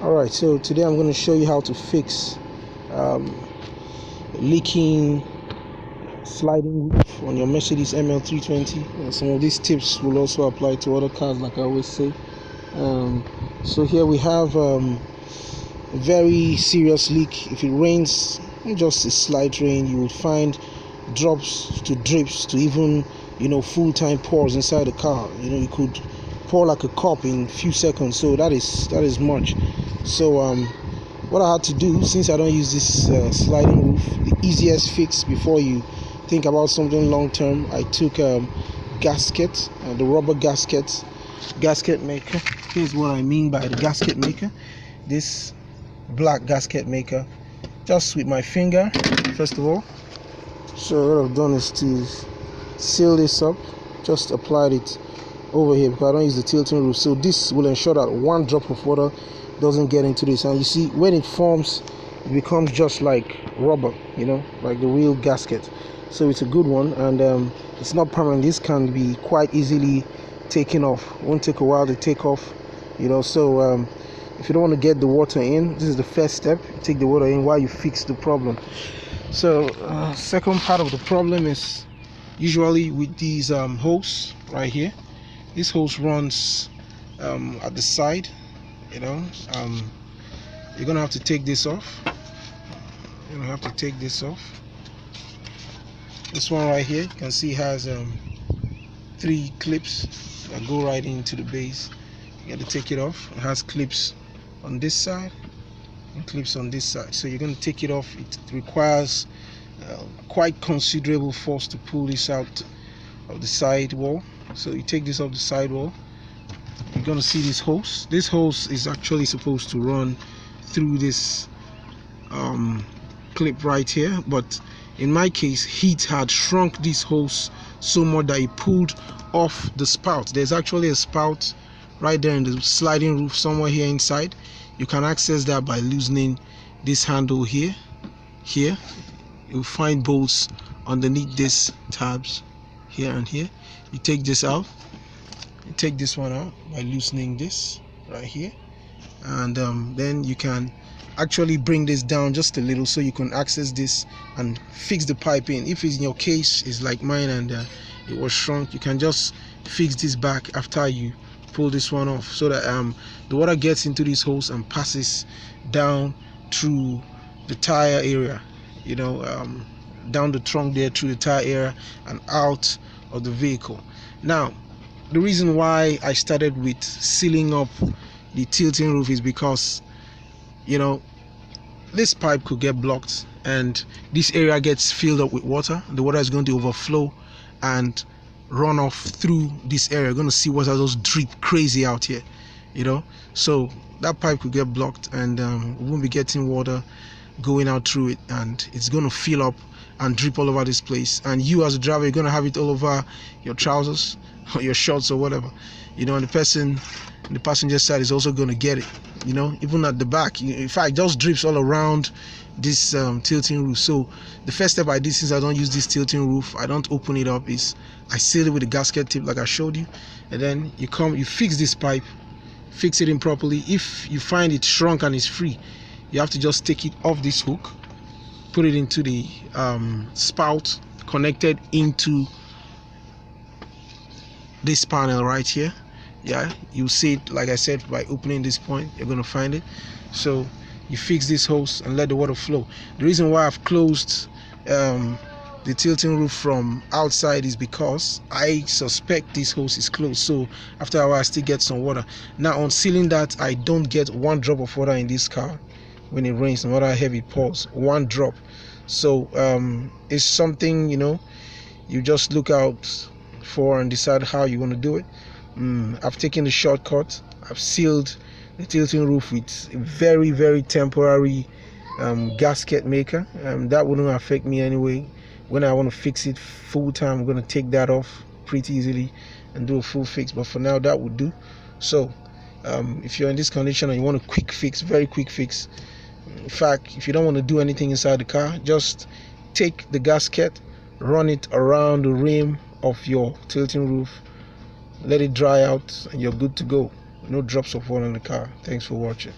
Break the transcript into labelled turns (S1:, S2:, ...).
S1: Alright, so today I'm going to show you how to fix leaking sliding roof on your Mercedes ML320. Some of these tips will also apply to other cars, like I always say. So here we have a very serious leak. If it rains, just a slight rain, you will find drops to drips to even full-time pours inside the car. You could pour like a cup in a few seconds, so that is much. So what I had to do, since I don't use this sliding roof, the easiest fix before you think about something long term, I took gasket, the rubber gasket maker. Here's what I mean by the gasket maker. This black gasket maker, just with my finger first of all. So what I've done is to seal this up, just applied it over here because I don't use the tilting roof, so this will ensure that one drop of water doesn't get into this. And you see, when it forms, it becomes just like rubber, like the real gasket. So it's a good one, and it's not permanent. This can be quite easily taken off. Won't take a while to take off, so if you don't want to get the water in, this is the first step. You take the water in while you fix the problem. So second part of the problem is usually with these hose right here. This hose runs at the side. You're gonna have to take this off. This one right here, you can see, has 3 clips that go right into the base. You got to take it off. It has clips on this side and clips on this side, so you're going to take it off. It requires quite considerable force to pull this out of the side wall. So you take this off the side wall. You're going to see this hose. This hose is actually supposed to run through this clip right here, but in my case, heat had shrunk this hose so much that it pulled off the spout. There's actually a spout right there in the sliding roof somewhere here inside. You can access that by loosening this handle here. You'll find bolts underneath these tabs here and here. You take this out. You take this one out by loosening this right here, and then you can actually bring this down just a little so you can access this and fix the pipe in. If it's in your case is like mine and it was shrunk, you can just fix this back after you pull this one off, so that the water gets into this hose and passes down through the tire area, down the trunk there, through the tire area and out of the vehicle. Now, the reason why I started with sealing up the tilting roof is because this pipe could get blocked and this area gets filled up with water. The water is going to overflow and run off through this area. You're going to see water just drip crazy out here, so that pipe could get blocked, and we won't be getting water going out through it, and it's going to fill up and drip all over this place. And you as a driver, you're going to have it all over your trousers or your shorts or whatever, and the person in the passenger side is also going to get it, even at the back. In fact, it just drips all around this tilting roof. So the first step I did, since I don't use this tilting roof, I don't open it up, is I seal it with a gasket tip like I showed you, and then you fix this pipe, fix it in properly. If you find it shrunk and it's free, you have to just take it off this hook, put it into the spout connected into this panel right here. You'll see it, like I said, by opening this point. You're going to find it. So you fix this hose and let the water flow. The reason why I've closed the tilting roof from outside is because I suspect this hose is closed, so after a while I still get some water. Now, on sealing that, I don't get one drop of water in this car when it rains, no matter how heavy it pours. One drop. So it's something you just look out for and decide how you want to do it. I've taken the shortcut. I've sealed the tilting roof with a very, very temporary gasket maker. That wouldn't affect me anyway. When I want to fix it full time, I'm going to take that off pretty easily and do a full fix, but for now that would do. So if you're in this condition and you want a quick fix, very quick fix, in fact, if you don't want to do anything inside the car, just take the gasket, run it around the rim of your tilting roof, let it dry out, and you're good to go. No drops of water in the car. Thanks for watching.